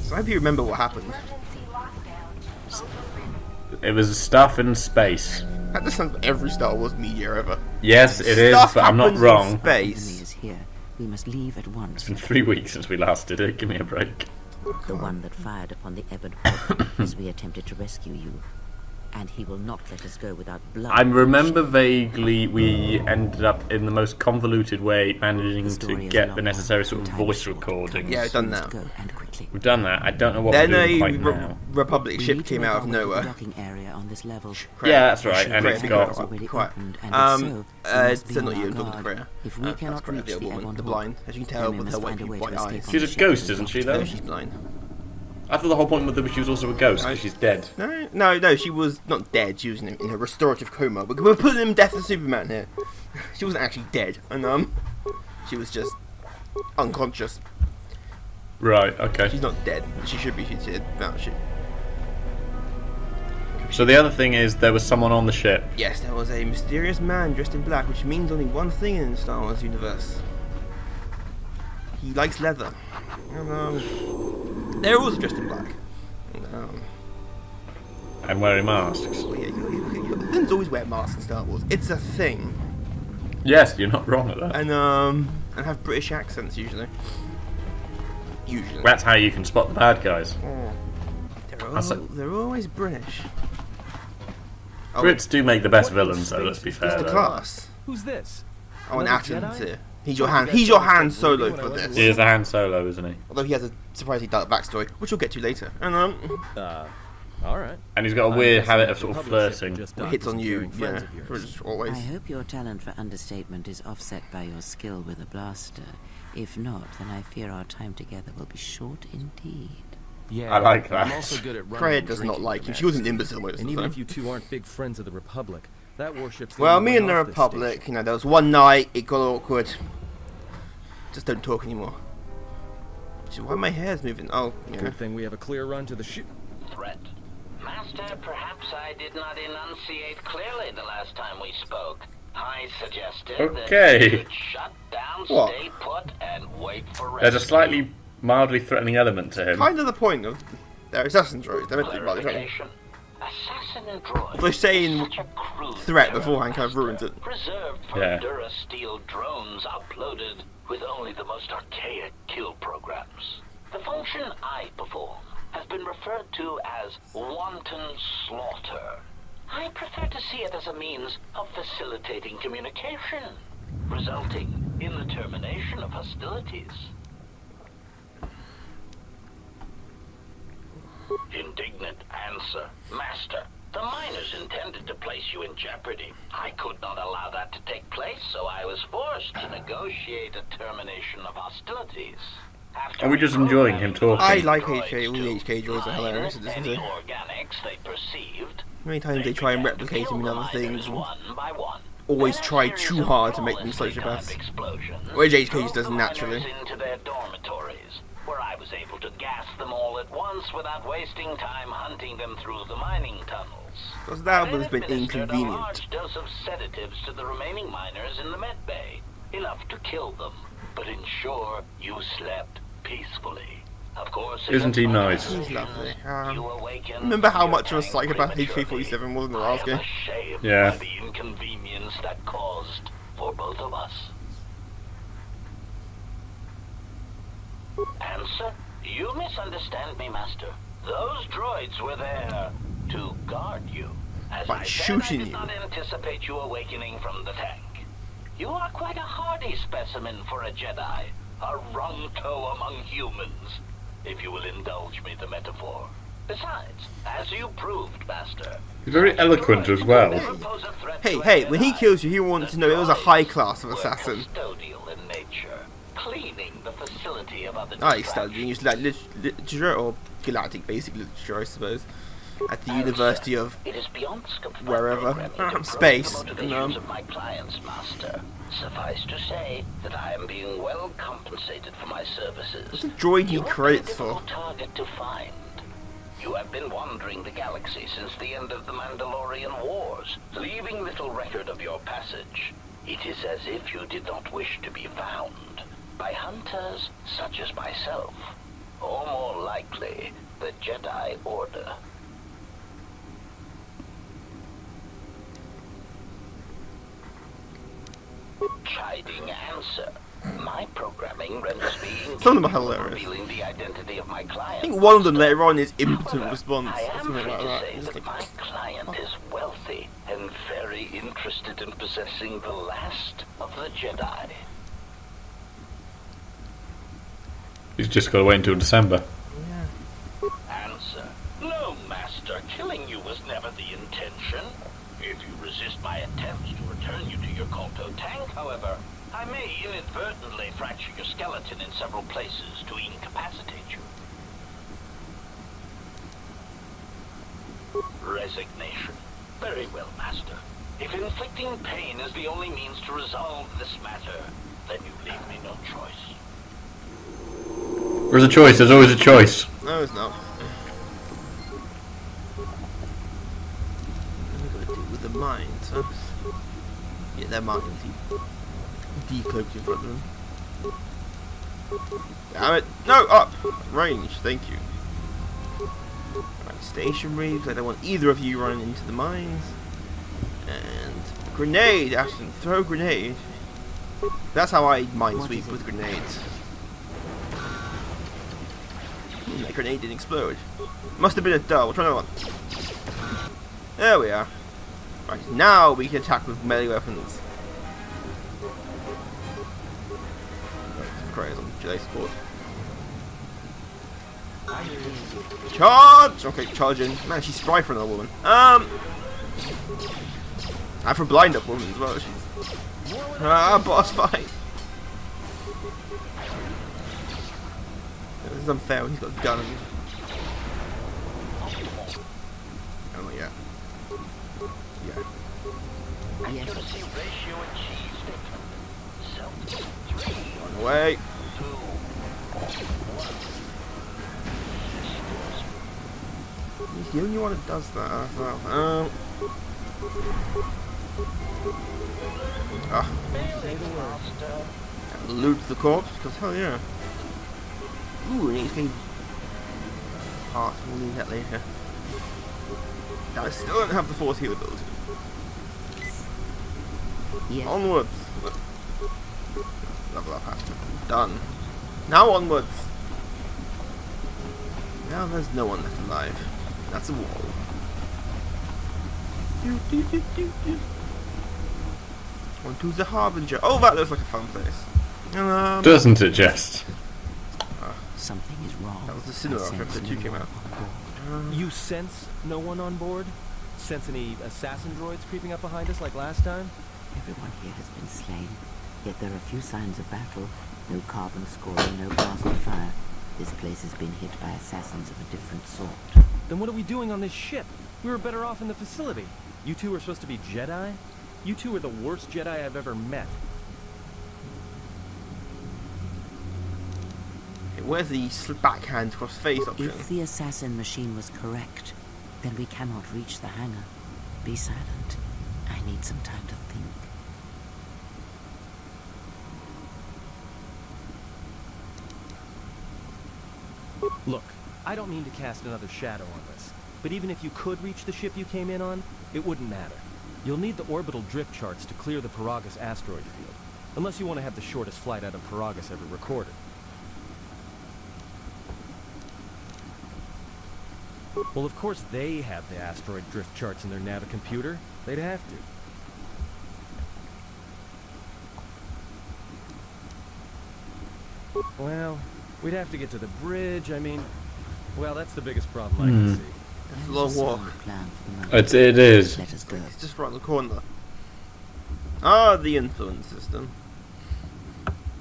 So I hope you remember what happened. It was stuff in space. That just sounds like every Star Wars media ever. Yes, it is, Stuff but I'm not happens wrong. in space. Is here. We must leave at once. It's been 3 weeks since we last did it. Give me a break. The one that fired upon the Ebon Hawk as we attempted to rescue you. And he will not let us go without blood. I remember vaguely we ended up in the most convoluted way managing to get the necessary sort of voice recordings. Yeah, I've done that. We've done that. I don't know what Then we're doing a quite now. Republic ship came out of nowhere. Area on this level. Yeah, that's right, and it's got... Quiet. It's not you, I'm talking to Freya. If we cannot Freya, reach the the woman, Ebon the Hawk, blind. As you can tell then we with her must find a way white to eyes. escape She's a ghost, isn't she, though? No, she's blind. I thought the whole point was that she was also a ghost, because she's dead. No, she was not dead. She was in a restorative coma. But we're putting in Death of Superman here. She wasn't actually dead, and she was just unconscious. Right, okay. She's not dead. She should be. She's dead. No, she. So the other thing is, there was someone on the ship. Yes, there was a mysterious man dressed in black, which means only one thing in the Star Wars universe. He likes leather. And, they're also dressed in black. And wearing masks. Villains always wear masks in Star Wars. It's a thing. Yes, you're not wrong at that. And have British accents usually. That's how you can spot the bad guys. They're always British. Brits do make the best villains, though. Let's be fair. It's the class. Who's this? Oh, and Atom's here. He's your Han Solo for this. He is the Han Solo, isn't he? Although he has a surprisingly dark backstory, which we'll get to later. And all right. And he's got a weird habit of sort of flirting. Hits on you, yeah, always. I hope your talent for understatement is offset by your skill with a blaster. If not, then I fear our time together will be short indeed. Yeah, I like that. I'm also good at running Freya and does not drinking like him. in She was an that. imbecile most of And the even time. if you two aren't big friends of the Republic, that warship's the Well, only me way and the off this Republic, station. you know, there was one night, it got awkward. Just don't talk anymore. So why my hair's moving? Oh, yeah. Good thing we have a clear run to the ship. Threat. Master, perhaps I did not enunciate clearly the last time we spoke. I suggested that you should shut down, stay put, and wait for rescue. There's a slightly mildly threatening element to him. Kind of the point of their assassin droids. They're meant to be mildly threatening. Assassin and droid. They're saying threat beforehand kind of ruins it. Preserved for Durasteel drones uploaded with only the most archaic kill programs. The function I perform has been referred to as wanton slaughter. I prefer to see it as a means of facilitating communication, resulting in the termination of hostilities. Indignant answer. Master, the miners intended to place you in jeopardy. I could not allow that to take place, so I was forced to negotiate a termination of hostilities. Are we just enjoying him talking? I like HK. All the HK droids are hilarious, isn't any it? organics they perceived. Many times they try and replicate them in other things. One by one. Always try too hard to make them sociopaths. Which HK does naturally. Into their dormitories, where I was able to gas them all at once without wasting time hunting them through the mining tunnels. Because that would have been Administered a inconvenient. large dose of sedatives to the remaining miners in the med bay, enough to kill them, but ensure you slept peacefully. Of course, Isn't he nice? He's lovely. you awaken Remember how your much of a gang psychopath prematurely. HK-47 was in the I last am game? ashamed Yeah. by the inconvenience that caused for both of us. Answer? You misunderstand me, Master. Those droids were there to guard you. As By I shooting said, I did you. not anticipate you awakening from the tank. You are quite a hardy specimen for a Jedi, a Ronto among humans, if you will indulge me the metaphor. Besides, as you proved, Master, He's very eloquent as well. Hey, when he kills you, he wants to know it was a high class of assassin. Custodial in nature, cleaning the facility of other Nice, that you use like literature or galactic basic literature, I suppose, at the University of It is beyond the scope of my wherever. programming to Space. probe the motivations of my clients, Master. Suffice to say that I am being well compensated for my services. What's a droid need You're a credits for? difficult target to find. You have been wandering the galaxy since the end of the Mandalorian Wars, leaving little record of your passage. It is as if you did not wish to be found by hunters such as myself. Or more likely, Jedi Order. Chiding answer. My programming renders me Some of them are incapable of hilarious. revealing the identity of my I client. think one of them later on is impotent However, response I or am something free like to that. say It's that like, my client is wealthy and very interested in possessing the last of the Jedi. He's just got to wait until December. Answer. No, Master. Killing you was never the intention. If you resist my attempts to return you to your KOTOR tank, however, I may inadvertently fracture your skeleton in several places to incapacitate you. Resignation. Very well, Master. If inflicting pain is the only means to resolve this matter, then you leave me no choice. There's a choice. There's always a choice. no, it's not. What are we gonna do with the mines? Huh? Yeah, they're mines. Decloaked in front of them. Damn it! No, up! Range, thank you. Right, stationary, because I don't want either of you running into the mines. And grenade, Ashton, throw grenade. That's how I minesweep with grenades. That grenade didn't explode. Must have been a dull. We'll try another one. There we are. Right, now we can attack with melee weapons. Crazy on Jedi support. Charge! Okay, charging. Man, she's spry for another woman. And for blind up woman as well. She's boss fight. This is unfair when he's got a gun. Oh my god. Yeah. Accuracy ratio achieved. Self 3, On the way. 2, 1. He's the only one that does that as well. Loot the corpse, because hell yeah. Ooh, and he's getting parts, we'll need that later. I still don't have the force heal ability. Yes. Onwards! Level up after. Done. Now onwards! Now there's no one left alive. That's a wall. On to the Harbinger. Oh, that looks like a fun place. Doesn't it just? Something is wrong. That was the cinema I after sense episode 2 came no out. one on board. You sense no one on board? Sense any assassin droids creeping up behind us like last time? Everyone here has been slain, yet there are few signs of battle. No carbon scoring, no blast of fire. This place has been hit by assassins of a different sort. Then what are we doing on this ship? We were better off in the facility. You two are supposed to be Jedi? You two are the worst Jedi I've ever met. Okay, where's the backhand cross face option? If the assassin machine was correct, then we cannot reach the hangar. Be silent. I need some time to think. Look, I don't mean to cast another shadow on this, but even if you could reach the ship you came in on, it wouldn't matter. You'll need the orbital drift charts to clear the Paragus asteroid field, unless you want to have the shortest flight out of Paragus ever recorded. Well, of course they have the asteroid drift charts in their Navicomputer. They'd have to. Well, we'd have to get to the bridge. I mean, well, that's the biggest problem I can see. It's a long walk. Plan for the moment. It is. Let us go. It's just right in the corner. Ah, the influence system.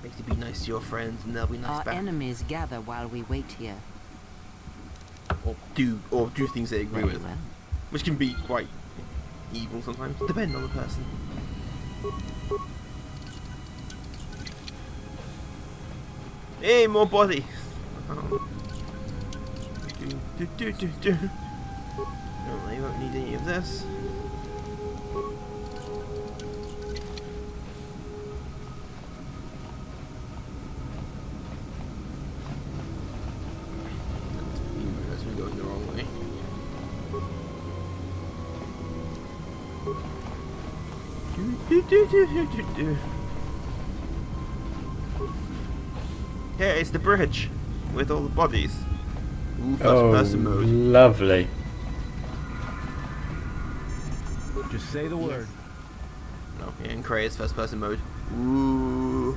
Makes you be nice to your friends and they'll be nice Our back. enemies gather while we wait here. Or do things they agree Very with. well. Which can be quite evil sometimes, depending on the person. Hey, more bodies! Oh. No, you won't need any of this. As we go Yeah, it's the bridge with all the bodies. Ooh, first person mode. Lovely. Just say the word. No, yeah, in Cray it's first person mode. Ooh.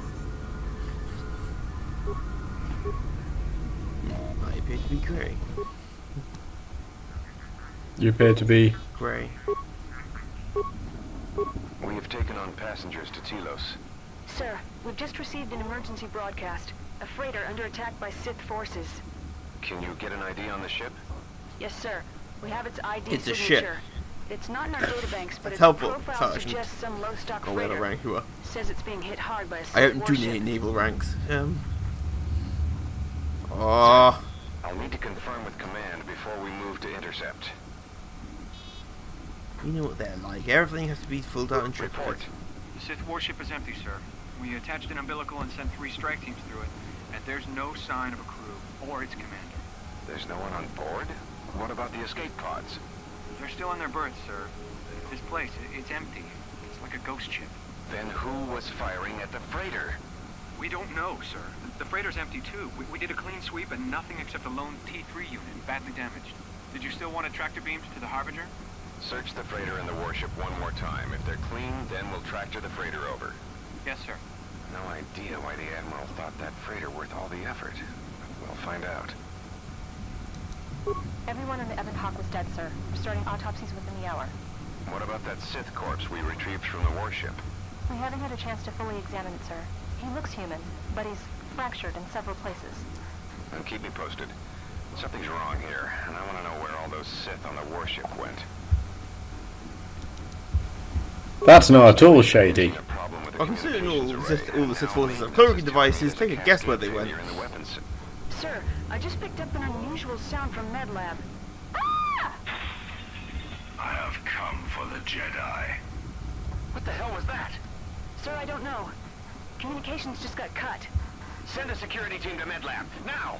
I appear to be Cray. You appear to be... Cray. We have taken on passengers to Telos. Sir, we've just received an emergency broadcast. A freighter under attack by Sith forces. Can you get an ID on the ship? Yes, sir. We have its ID It's a signature. ship. It's not in our databanks, but That's its helpful. profile Sergeant. suggests some low-stock Or whatever freighter. rank you are. Says it's being hit hard by a Sith I don't do warship. naval ranks. Oh. I'll need to confirm with command before we move to intercept. You know what they're like. Everything has to be filled out and checked. Report. The Sith warship is empty, sir. We attached an umbilical and sent 3 strike teams through it, and there's no sign of a crew or its commander. There's no one on board? What about the escape pods? They're still in their berths, sir. This place, it's empty. It's like a ghost ship. Then who was firing at the freighter? We don't know, sir. The freighter's empty, too. We did a clean sweep and nothing except a lone T3 unit, badly damaged. Did you still want tractor beams to the Harbinger? Search the freighter and the warship one more time. If they're clean, then we'll tractor the freighter over. Yes, sir. No idea why the Admiral thought that freighter worth all the effort. We'll find out. Everyone on the Ebon Hawk was dead, sir. We're starting autopsies within the hour. What about that Sith corpse we retrieved from the warship? We haven't had a chance to fully examine it, sir. He looks human, but he's fractured in several places. Then keep me posted. Something's wrong here, and I want to know where all those Sith on the warship went. That's not at all shady. A problem with the Well, considering all the communications Sith, array, all the Sith and forces now have we're cloaking devices, take a guess where they went. failure in the weapons. Sir, I just picked up an unusual sound from MedLab. I have come for the Jedi. What the hell was that? Sir, I don't know. Communications just got cut. Send a security team to MedLab, now!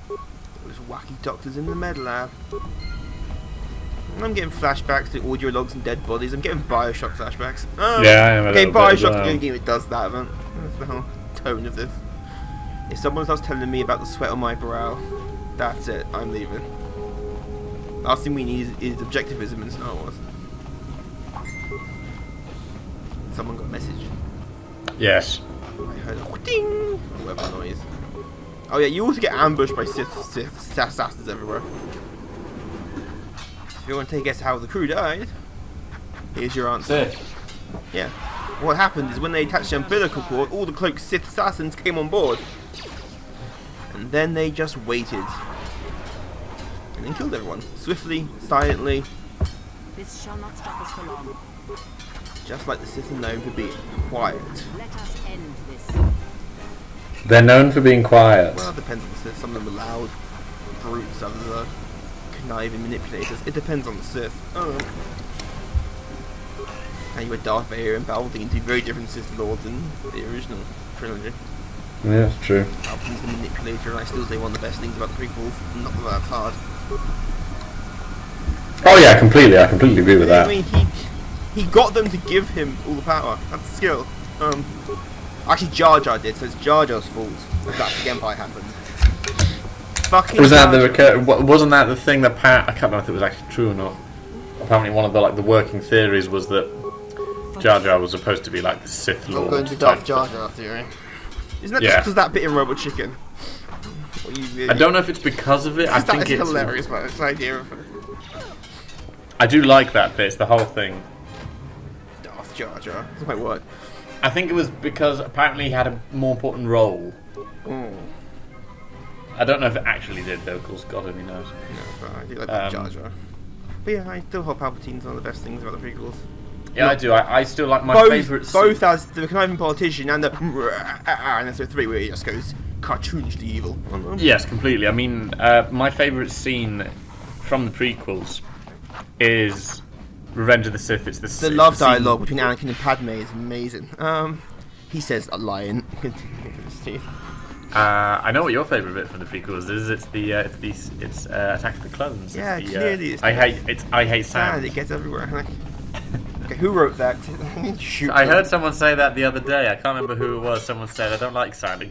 Those wacky doctors in the med lab. I'm getting flashbacks to audio logs and dead bodies. I'm getting Bioshock flashbacks. Yeah, I am a okay, little bit as Bioshock's well. the only game that does that, man. That's the whole tone of this. If someone starts telling me about the sweat on my brow, that's it. I'm leaving. Last thing we need is objectivism in Star Wars. Someone got a message. Yes. I heard a ding or whatever noise. Oh yeah, you also get ambushed by Sith assassins everywhere. If you want to take a guess how the crew died, here's your answer. Yeah. What happened is when they attached the umbilical cord, all the cloaked Sith assassins came on board. And then they just waited. And then killed everyone. Swiftly, silently, This shall not stop us for long. just like the Sith are known for being quiet. Let us end this. They're known for being quiet. Well, it depends on the Sith. Some of them are loud, brutes, others are conniving manipulators. It depends on the Sith. And you had Darth Vader and Palpatine, two very different Sith Lords in the original trilogy. Yeah, that's true. Palpatine's the manipulator, and I still say one of the best things about the prequels. Not that that's hard. Oh yeah, completely. I completely agree with I that. mean, he got them to give him all the power. That's the skill. Actually, Jar Jar did, so it's Jar Jar's fault that the Empire happened. Fucking Was that Jar Jar. wasn't that the thing that I can't remember if it was actually true or not. Apparently, one of the the working theories was that Jar Jar was supposed to be like the Sith I'm Lord. going to type Darth Jar thing. Jar theory. Isn't that Yeah. just because that bit in Robot Chicken? Or you, I don't know if it's because of it. I think it's it's hilarious, man. It's the idea of I do like that bit. It's the whole thing. Darth Jar Jar. That's my word. I think it was because apparently he had a more important role. Oh. I don't know if it actually did though, because God only knows. No, but I do like that Jar Jar. But yeah, I still hope Palpatine's one of the best things about the prequels. Yeah, I do. I still like my favourite. Both as the conniving politician and the and there's the three where he just goes cartoonishly evil. Yes, completely. I mean, my favourite scene from the prequels is Revenge of the Sith. It's The love dialogue between Anakin and Padme is amazing. He says a lion. I know what your favourite bit from the prequels is. It's Attack of the Clones. Yeah, it's the, clearly it's I hate sad. sound. It gets everywhere. Okay, who wrote that? Shoot. I heard someone say that the other day. I can't remember who it was. Someone said, I don't like sand.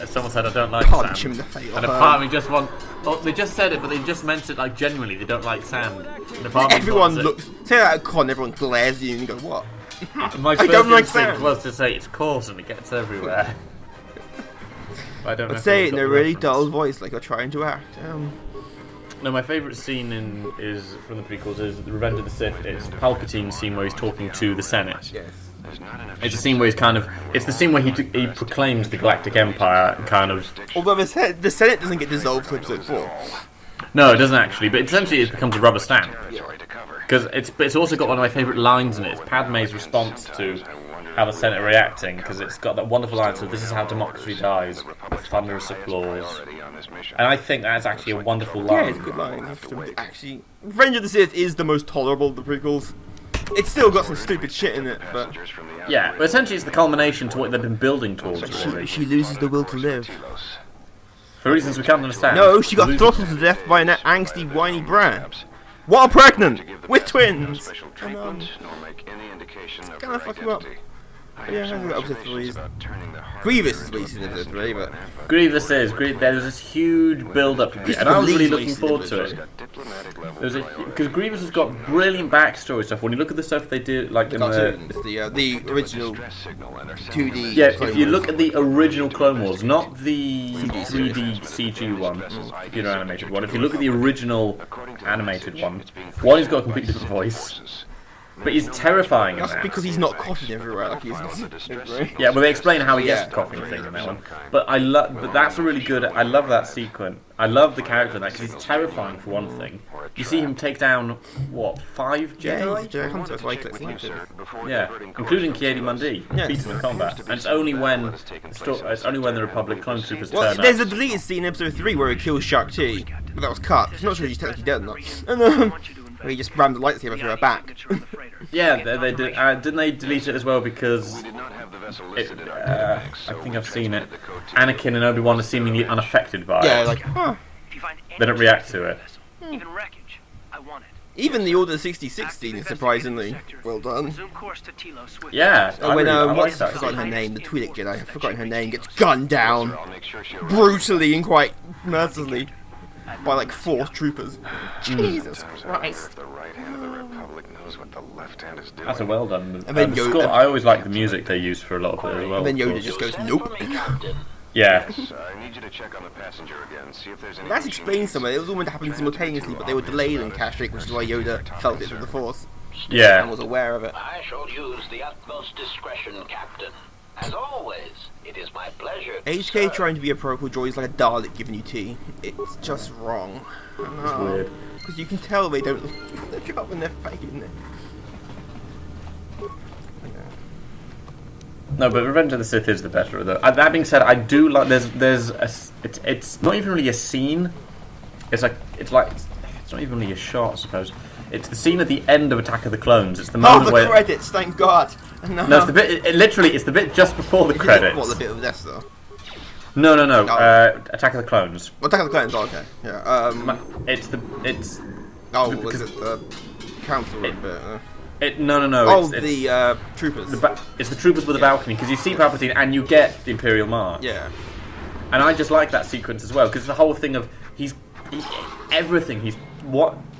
Someone said, I don't like Punch sand. him in the face. And a part of me just want... Oh, they just said it, but they just meant it like genuinely. They don't like sand. And a part of me Everyone wants looks... Say that at con, everyone glares at you and you go, what? My I first don't like instinct sand. was to say it's coarse and it gets everywhere. I don't know. But if say it it's in got a the really reference. dull voice like you're trying to act. No, my favourite scene is from the prequels is the Revenge of the Sith. It's Palpatine's scene where he's talking to the Senate. Yes. It's a scene where it's the scene where he proclaims the Galactic Empire and kind of... Although the Senate doesn't get dissolved to episode 4. No, it doesn't actually, but essentially it becomes a rubber stamp. Because it's also got one of my favourite lines in it. It's Padme's response to how the Senate are reacting, because it's got that wonderful line, so this is how democracy dies, with thunderous applause. And I think that's actually a wonderful line. Yeah, it's a good line. Actually, Revenge of the Sith is the most tolerable of the prequels. It's still got some stupid shit in it, but... Yeah, but essentially it's the culmination to what they've been building towards, really. She loses the will to live. For reasons we can't understand. No, she got throttled to death by an angsty, whiny brat. While pregnant! With twins! And, it's gonna fuck you up. Yeah, I think episode 3 is... Grievous is released in episode 3, but... Grievous is. There's this huge build-up, and I was really looking forward to it. Because Grievous has got brilliant backstory stuff. When you look at the stuff they did, like in the original 2D... Yeah, if you look at the original Clone Wars, not the 3D CG one, computer animated one. If you look at the original animated one, he's got a completely different voice. But he's terrifying in that. That's because he's not coughing everywhere like he's... Yeah, well they explain how he gets the coughing thing in that one. But but that's a really good... I love that sequence. I love the character in that, because he's terrifying for one thing. You see him take down, what, 5 Jedi? Yeah, he's Jedi Hunter, that's why he clicks like yeah, including Ki-Adi-Mundi, beats him in combat. And it's only when the Republic clone troopers turn up. There's a deleted scene in episode 3 where he kills Shak-Ti, but that was cut. I'm not sure he's technically dead or not. And where he just rammed the lightsaber through her back. Yeah, they did. Didn't they delete it as well because I think I've seen it. Anakin and Obi-Wan are seemingly unaffected by it. Yeah, like, huh. They don't react to it. Even wreckage, I want it. Even the Order 66 scene is surprisingly well done. Yeah, I've forgotten her name, the Twi'lek Jedi, I've forgotten her name, gets gunned down brutally and quite mercilessly by like 4 troopers. Jesus Christ. That's a well done. And then I always like the music they use for a lot of it as well. And then Yoda just goes, nope. Yeah. I need you to check on the passenger again, see if there's any... That's explained somewhere. It was all meant to happen simultaneously, but they were delayed in Kashyyyk, which is why Yoda felt it through the Force. Yeah. And was aware of it. I shall use the utmost discretion, Captain. As always, it is my pleasure to HK serve. trying to be a protocol droid is like a Dalek giving you tea. It's just wrong. It's weird. Because you can tell they don't do their job when they're faking it. No, but Revenge of the Sith is the better of the. That being said, I do like. It's not even really a scene. It's not even really a shot, I suppose. It's the scene at the end of Attack of the Clones. It's the moment where credits, thank God. No, it's the bit. Literally, it's the bit just before the credits. What, the bit of Death Star? No. Attack of the Clones. Attack of the Clones. Oh, okay. Yeah. It's. Oh, was it the council bit? No. Oh, the troopers. It's the troopers with the balcony, because you see Palpatine and you get the Imperial March. Yeah. And I just like that sequence as well, because the whole thing of everything.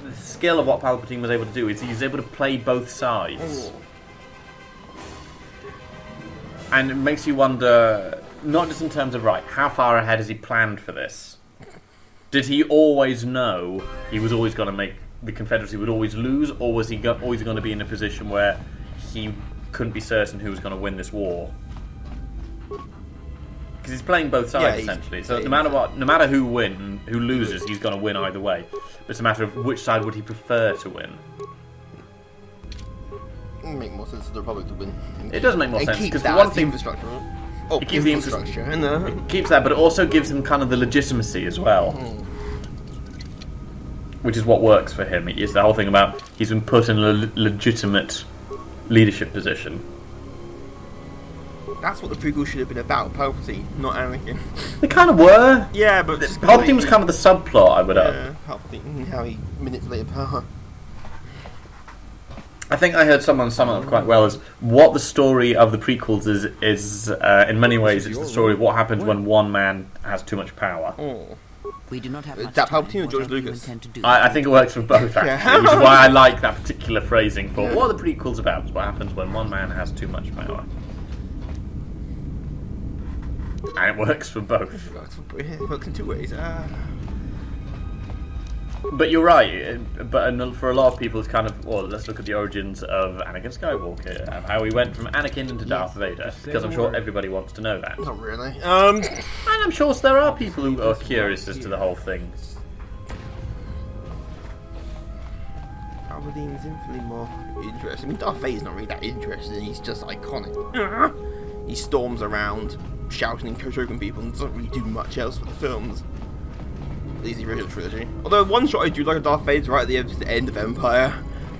The skill of what Palpatine was able to do is he's able to play both sides. And it makes you wonder, not just in terms of, how far ahead has he planned for this? Did he always know he was always going to make the Confederacy would always lose, or was he always going to be in a position where he couldn't be certain who was going to win this war? Because he's playing both sides essentially. So no matter who loses, he's going to win either way. But it's a matter of which side would he prefer to win. It would make more sense for the Republic to win. It does make more sense because the one thing infrastructure. It keeps the infrastructure. It keeps that, but it also gives him kind of the legitimacy as well. Which is what works for him. It's the whole thing about he's been put in a legitimate leadership position. That's what the prequel should have been about, Palpatine, not Anakin. They kind of were. Yeah, but... Palpatine was kind of the subplot, I would Palpatine, how he manipulated power. I think I heard someone sum it up quite well as what the story of the prequels is in many ways it's the story of what happens when one man has too much power. We do not have much that time. Palpatine or What George do you Lucas? intend to do? I think it works for both actually, which is why I like that particular phrasing for what are the prequels about. It's what happens when one man has too much power. And it works for both. It works in two ways. But you're right. But for a lot of people, it's kind of let's look at the origins of Anakin Skywalker and how he went from Anakin into Darth Vader. Because I'm sure everybody wants to know that. Not really. And I'm sure there are people who are curious as to the whole thing. Palpatine's infinitely more interesting. I mean, Darth Vader's not really that interesting. He's just iconic. He storms around shouting and choking people and doesn't really do much else for the films. At least the original trilogy. Although one shot I do like of Darth Vader's right at the end of Empire.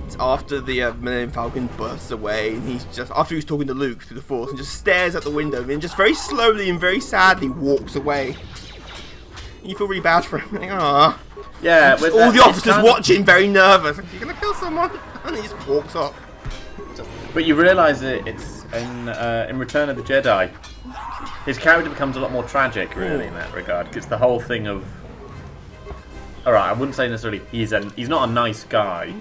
It's after the Millennium Falcon bursts away and he's just, after he's talking to Luke through the Force, and just stares out the window and just very slowly and very sadly walks away. And you feel really bad for him. Like, ah. Yeah, with all the officers watching, very nervous. Like, you're gonna kill someone, and he just walks off. But you realise that it's in Return of the Jedi, his character becomes a lot more tragic, really, in that regard. It's the whole thing of, all right, I wouldn't say necessarily he's not a nice guy,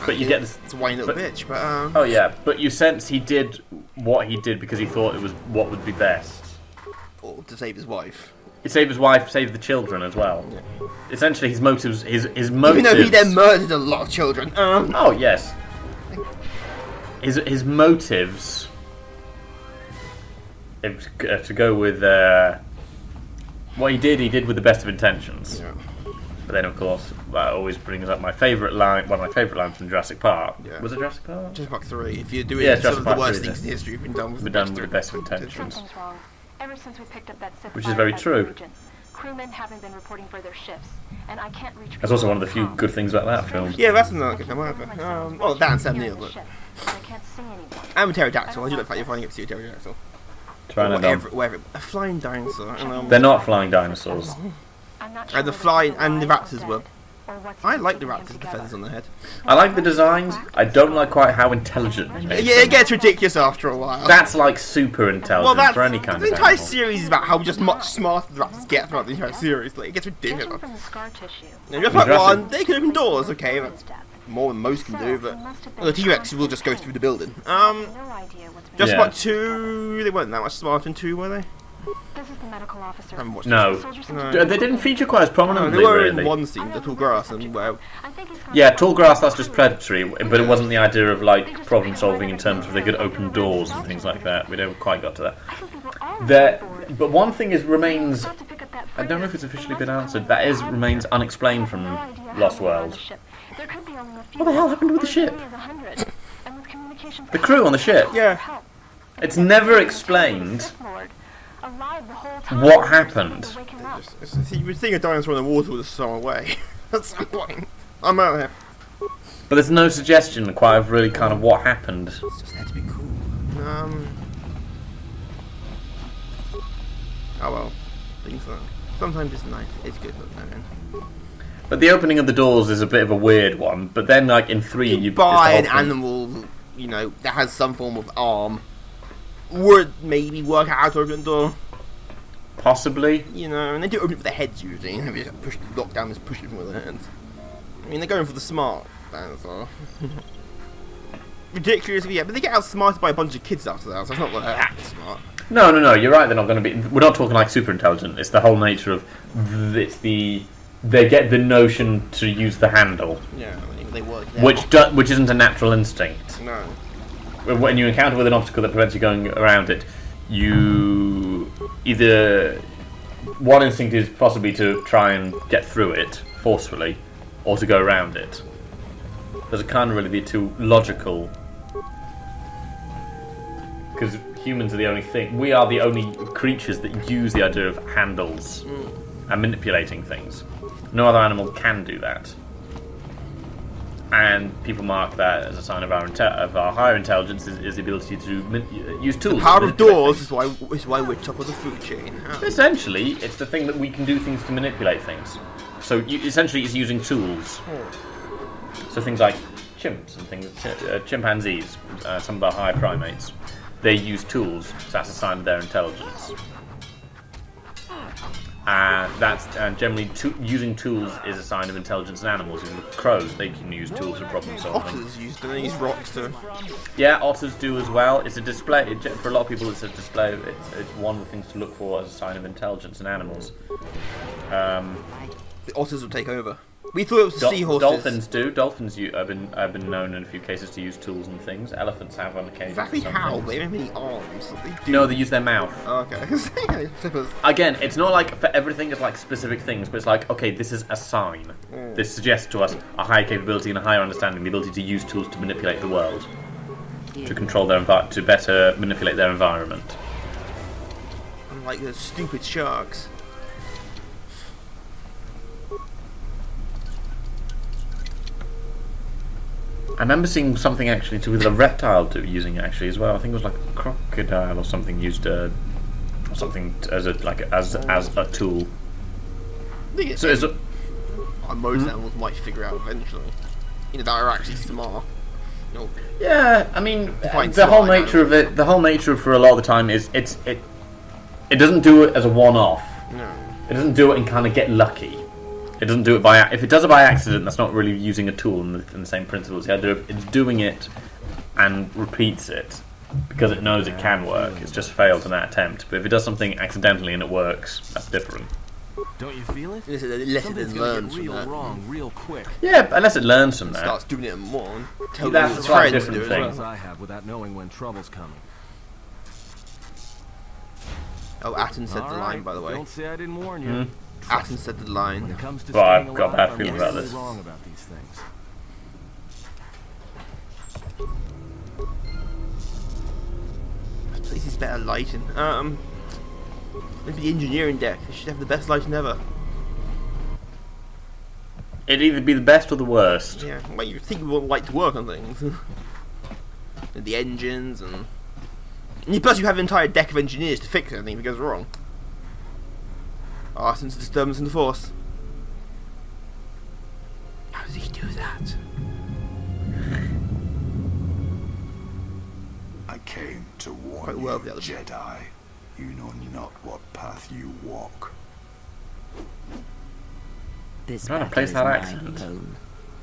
but you get this. It's a whiny little bitch, but oh yeah, but you sense he did what he did because he thought it was what would be best. Or to save his wife. He saved his wife, saved the children as well. Yeah. Essentially, his motives. Even though he then murdered a lot of children. Oh yes. His motives. To go with what he did with the best of intentions. Yeah. But then, of course, that always brings up my favourite line. One of my favourite lines from Jurassic Park. Yeah. Was it Jurassic Park? Jurassic Park 3. If you're doing some of the worst things in history, you've been done with the best of intentions. Something's wrong. Ever since we picked up that Sith which is very true. Crewmen haven't been reporting for their shifts, and I can't reach. That's also one of the few good things about that film. Yeah, that's another good film either. Well, Dan Sam Neill, but I can't see anyone. I'm a pterodactyl. I do look like you're finding it to see a pterodactyl. Whatever. A flying dinosaur. They're not flying dinosaurs. And the flying and the raptors were. I like the raptors with the feathers on their head. I like the designs. I don't like quite how intelligent they make them. It gets ridiculous after a while. That's like super intelligent for any kind of the entire series is about how just much smarter the raptors get throughout the entire series. Like, it gets ridiculous. Just like one, they can open doors, okay, that's more than most can do, but the T-Rex will just go through the building. Just about 2, they weren't that much smarter in 2, were they? This is the medical officer. No. They didn't feature quite as prominently. They were really. In one scene, the tall grass, and well. Yeah, tall grass. That's just predatory, but it wasn't the idea of like problem solving in terms of they could open doors and things like that. We never quite got to that. But one thing remains. I don't know if it's officially been answered. That remains unexplained from Lost World. What the hell happened with the ship? The crew on the ship. Yeah. It's never explained. What happened? You would think a dinosaur in the water would have swum away at some point. I'm out of here. But there's no suggestion quite of really kind of what happened. It's just had to be cool. Oh well. Things like sometimes it's nice. It's good. But the opening of the doors is a bit of a weird one. But then, like in 3, you buy an animal, you know, that has some form of arm. Would maybe work out how to open the door. Possibly. You know, and they do open it with their heads usually. And they just lock down, just push it with their hands. I mean, they're going for the smart dinosaur. Ridiculous, yeah, but they get outsmarted by a bunch of kids after that, so it's not that smart. No, you're right, they're not going to be. We're not talking like super intelligent. It's the whole nature of. They get the notion to use the handle. Yeah, they work. Which isn't a natural instinct. No. When you encounter with an obstacle that prevents you going around it, you either one instinct is possibly to try and get through it forcefully, or to go around it. Those are kind of really the two logical, because humans are the only thing. We are the only creatures that use the idea of handles and manipulating things. No other animal can do that. And people mark that as a sign of our higher intelligence is the ability to use tools. The power of doors is why we're top of the food chain. Essentially, it's the thing that we can do things to manipulate things. So essentially, it's using tools. So things like chimps and things, chimpanzees, some of our higher primates, they use tools, so that's a sign of their intelligence. And generally, using tools is a sign of intelligence in animals. Even crows, they can use tools for problem solving. Otters use rocks to... Yeah, otters do as well. It's a display. For a lot of people, it's a display. It's one of the things to look for as a sign of intelligence in animals. The otters will take over. We thought it was the seahorses. Dolphins do. Dolphins have been known in a few cases to use tools and things. Elephants have on occasion. Exactly how? They don't have any arms. They do. No, they use their mouth. Oh, okay. Again, it's not like for everything. It's like specific things, but it's like, okay, this is a sign. This suggests to us a higher capability and a higher understanding, the ability to use tools to manipulate the world, to control their to better manipulate their environment. Unlike those stupid sharks. I remember seeing something actually to with a reptile using it actually as well. I think it was like a crocodile or something used something as a tool. So is it? Most animals might figure out eventually. That are actually smart. Yeah, I mean the whole nature of it. The whole nature for a lot of the time is it doesn't do it as a one-off. No. It doesn't do it and kind of get lucky. It doesn't do it if it does it by accident, that's not really using a tool in the same principles. It's doing it and repeats it because it knows it can work. It's just failed in that attempt. But if it does something accidentally and it works, that's different. Don't you feel it? Unless it learns from that. Wrong real quick. Yeah, unless it learns from that. Starts doing it more and tells That's its a slightly friends different to do it thing. as well. I have without knowing when trouble's coming. Oh, Atten said the line, by the way. Don't say I didn't warn you. Atten said the line. When it comes to Well, I've staying got a alive, bad I'm feeling about really this. wrong about these things. This place is better lighting. Maybe the engineering deck. They should have the best lighting ever. It'd either be the best or the worst. Yeah, well, you think we wouldn't like to work on things. And the engines and plus you have an entire deck of engineers to fix anything if it goes wrong. Since disturbance in the force. How does he do that? I came to warn Quite you, well, the other Jedi. You know not what path you walk. This Trying to battle place is that mine accent. alone.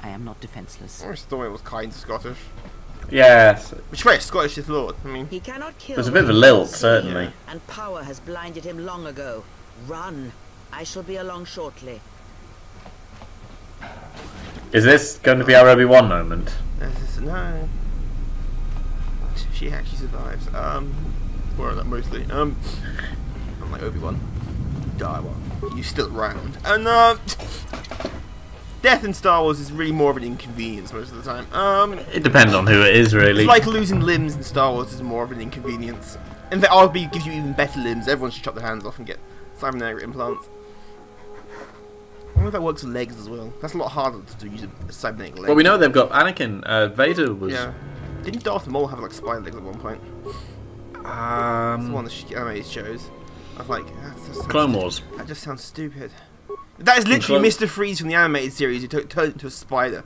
I am not defenseless. I just thought it was kind of Scottish. Yes. Which way, Scottish Sith Lord? I mean, He cannot kill. There's a bit of a lilt, certainly. Yeah. And power has blinded him long ago. Run. I shall be along shortly. Is this going to be our Obi-Wan moment? no. She actually survives. Or that mostly. Unlike Obi-Wan. Die well. He's still around. And death in Star Wars is really more of an inconvenience most of the time. It depends on who it is, really. It's like losing limbs in Star Wars is more of an inconvenience. And the RB gives you even better limbs. Everyone should chop their hands off and get cybernetic implants. I wonder if that works with legs as well. That's a lot harder to use a cybernetic leg. Well, we know they've got Anakin. Vader was. Yeah. Didn't Darth Maul have like spider legs at one point? That's the one that animated shows. I was like, Clone Wars. That just sounds stupid. That is literally Mr. Freeze from the animated series who turned into a spider.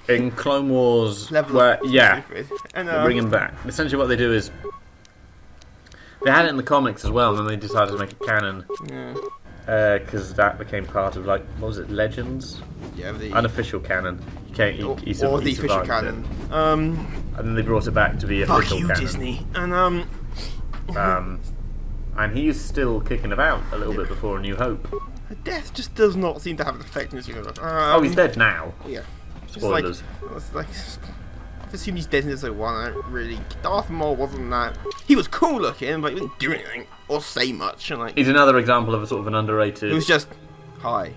In Clone Wars, Level where, of yeah, stupid. And, they bring him back. Essentially, what they do is they had it in the comics as well, and then they decided to make it canon because that became part of, like, what was it, Legends? Yeah, the unofficial canon. or the official canon. And then they brought it back to be official canon. Disney. And and he's still kicking about a little bit before A New Hope. Death just does not seem to have an effect in this universe. He's dead now. Yeah. Spoilers. I assume he's dead in this one. I don't really. Darth Maul wasn't that. He was cool looking, but he didn't do anything or say much. And like, he's another example of a sort of an underrated. It was just hi.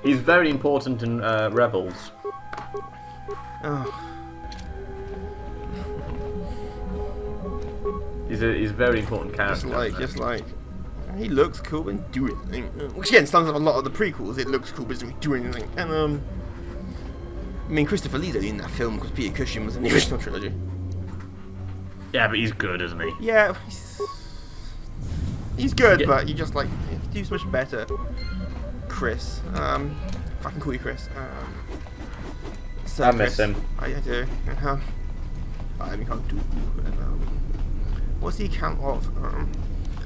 He's very important in Rebels. Oh. He's a very important character. Just like. He looks cool but didn't do anything. Which again sounds like a lot of the prequels. It looks cool but doesn't do anything. And I mean, Christopher Lee's only in that film because Peter Cushing was in the original trilogy. Yeah, but he's good, isn't he? Yeah, he's good, but you just like he do so much better. Chris, if I can call you Chris. So I miss him. I do. I become Dooku. And, what's the account of?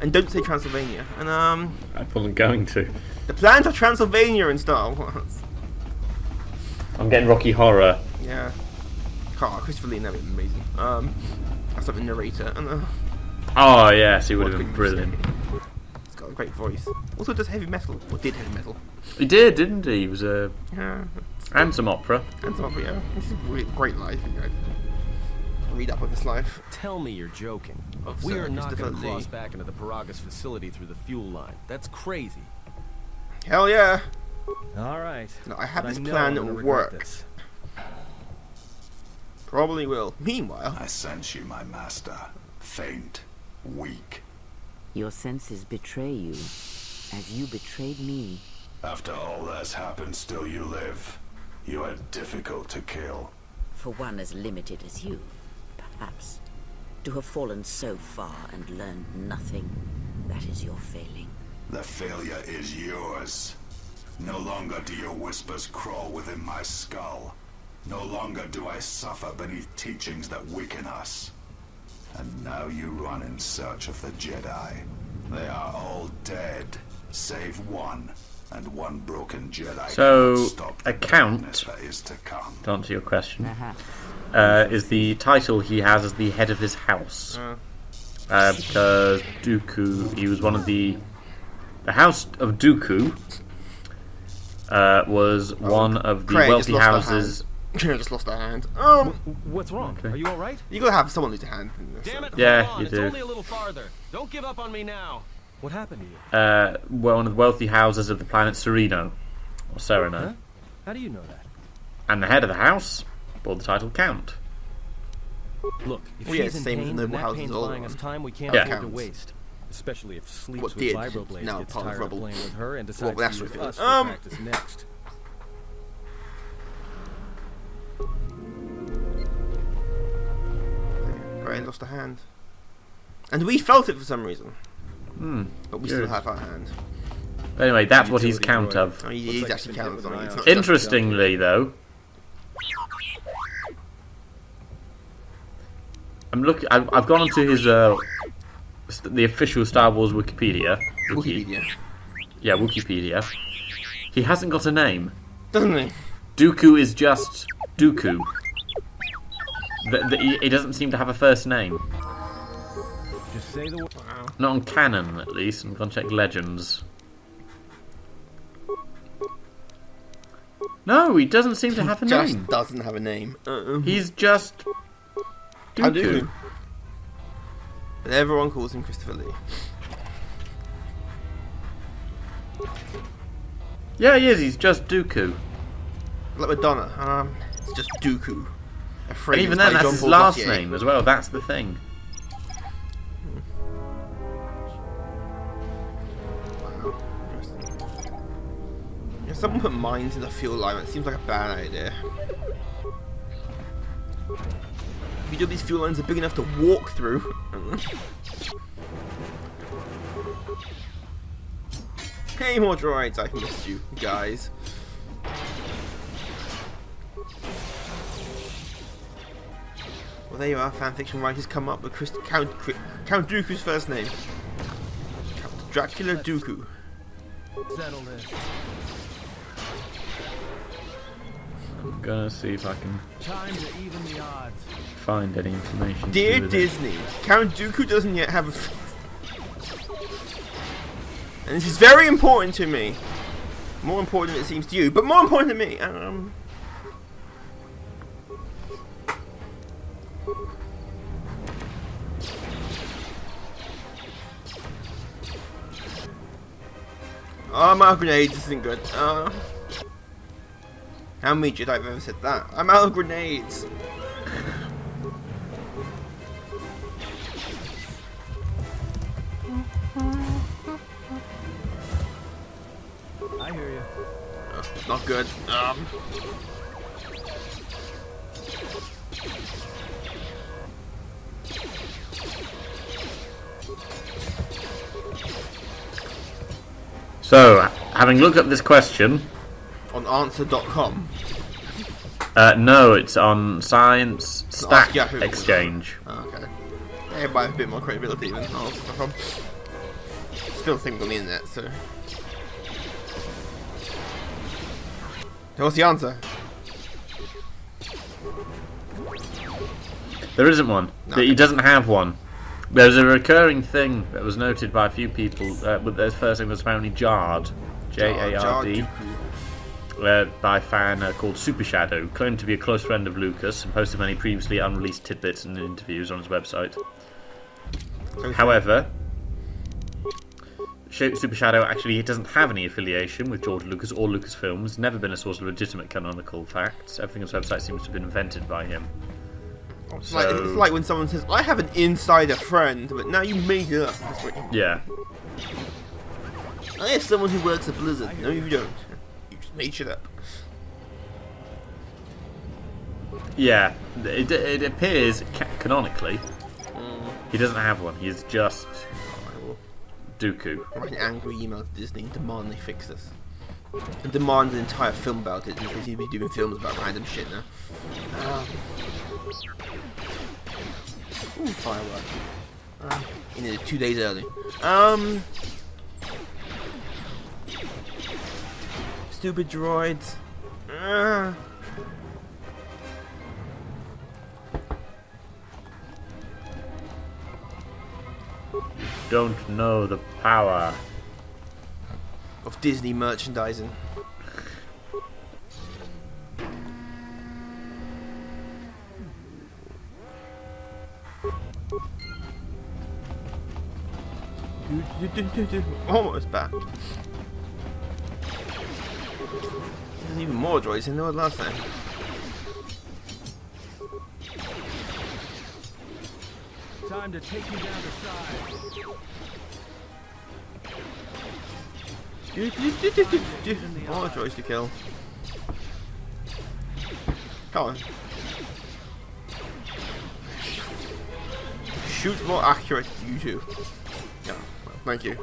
And don't say Transylvania. And I wasn't going to. the planet of Transylvania in Star Wars. I'm getting Rocky Horror. Yeah. Christopher Lee, that'd be amazing. That's like the narrator. And Oh yes, he would have been brilliant. he's got a great voice. Also does heavy metal. Or did heavy metal. He did, didn't he? He was a Yeah. and some opera. And some other, yeah. This is a great life, you guys. Read up on this life. Tell me you're joking. Of We Sir are not Christopher going to cross Lee. back into the Paragus facility through the fuel line. That's crazy. Hell yeah. All right. No, I have But this know plan I'm that gonna will regret work. this. Probably will. Meanwhile, I sense you, my master. Faint, weak. Your senses betray you, as you betrayed me. After all that's happened, still you live. You are difficult to kill. For one as limited as you, perhaps. To have fallen so far and learned nothing, that is your failing. The failure is yours. No longer do your whispers crawl within my skull. No longer do I suffer beneath teachings that weaken us. And now you run in search of the Jedi. They are all dead, save one. And one broken Jedi So, cannot stop the a count, darkness that is to come. to answer your question, Uh-huh. is the title he has as the head of his house. Because Dooku, he was one of the House of Dooku was one of the Craig wealthy just lost houses. just lost a hand. What's wrong? Okay. Are you all right? You gotta have someone lose a hand. In this. Damn it! Yeah, hold on. you It's do. only a little farther. Don't give up on me now. What happened to you? One of the wealthy houses of the planet Sereno, or Sereno. Huh? How do you know that? And the head of the house bore the title Count. Look, if Well, yeah, she's in same as pain, the then noble that houses pain's all buying us around. time we can't Yeah. afford to Counts. waste. Especially if Sleeps What with did, vibroblades now gets part of tired of rubble. playing with her and Well, decides that's to use what it us is. for practice next. Brian lost a hand. And we felt it for some reason. But we still good. have our hand. Anyway, that's what he's Utility count droid. of. I mean, Looks he's like actually it's been hit counting with something. an It's ion. not just- Interestingly, though, I've gone onto his the official Star Wars Wikipedia. Wikipedia. Yeah, Wikipedia. He hasn't got a name. Doesn't he? Dooku is just Dooku. He doesn't seem to have a first name. Just say the word. Not on canon, at least. I'm gonna check Legends. No, he doesn't seem to have a Just name. doesn't have a name. He's just How do Dooku. you? But everyone calls him Christopher Lee. Yeah, he is. He's just Dooku. Like Madonna. It's just Dooku. And even then, that's his last name as well. That's the thing. Wow. If someone put mines in the fuel line, it seems like a bad idea. If you do these fuel lines are big enough to walk through. Hey, more droids! I missed you, guys. Well, there you are. Fanfiction writers come up with Count Dooku's first name. Count Dracula Dooku. Settle this. I'm gonna see if I can Time to even the odds. find any information. to Dear do with it. Disney, Count Dooku doesn't yet have a... And this is very important to me. More important than it seems to you, but more important to me. Oh, I'm out of grenades, this isn't good. How many Jedi have ever said that? I'm out of grenades. I hear you. It's not good. So, having looked up this question, On answer.com. No, it's on Science Stack Yahoo. Exchange. Oh, okay. Yeah, it might have a bit more credibility than ours. Still think on the internet, so. So what's the answer? There isn't one. No. He doesn't have one. There's a recurring thing that was noted by a few people. But their first name was apparently Jard, J-A-R-D, by a fan called Super Shadow, claimed to be a close friend of Lucas and posted many previously unreleased tidbits and interviews on his website. Okay. However, Super Shadow actually doesn't have any affiliation with George Lucas or Lucasfilms. Never been a source of legitimate canonical facts. Everything on his website seems to have been invented by him. It's like when someone says, I have an insider friend, but now you made it up. That's what Yeah. I have someone who works at Blizzard. No, you don't. You just made shit up. Yeah, it appears canonically. He doesn't have one. He's just Dooku. I write an angry email to Disney and demand they fix this. And demand an entire film about it, because they seem to be doing films about random shit now. Ooh, firework. You know, 2 days early. Stupid droids. Don't know the power Of Disney merchandising. Almost back. There's even more droids than there was last time. Time to take you down to size. More droids to kill. Come on. Shoot more accurate, you two. Yeah, well, thank you.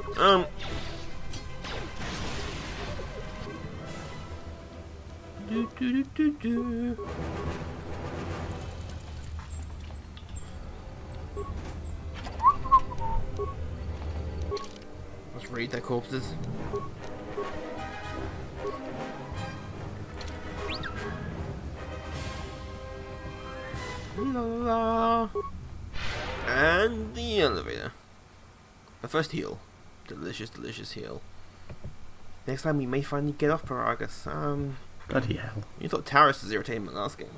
Let's raid their corpses. La la. And the elevator. The first heal. Delicious, delicious heal. Next time we may finally get off Paragus. Bloody hell. You thought Taris was irritating last game.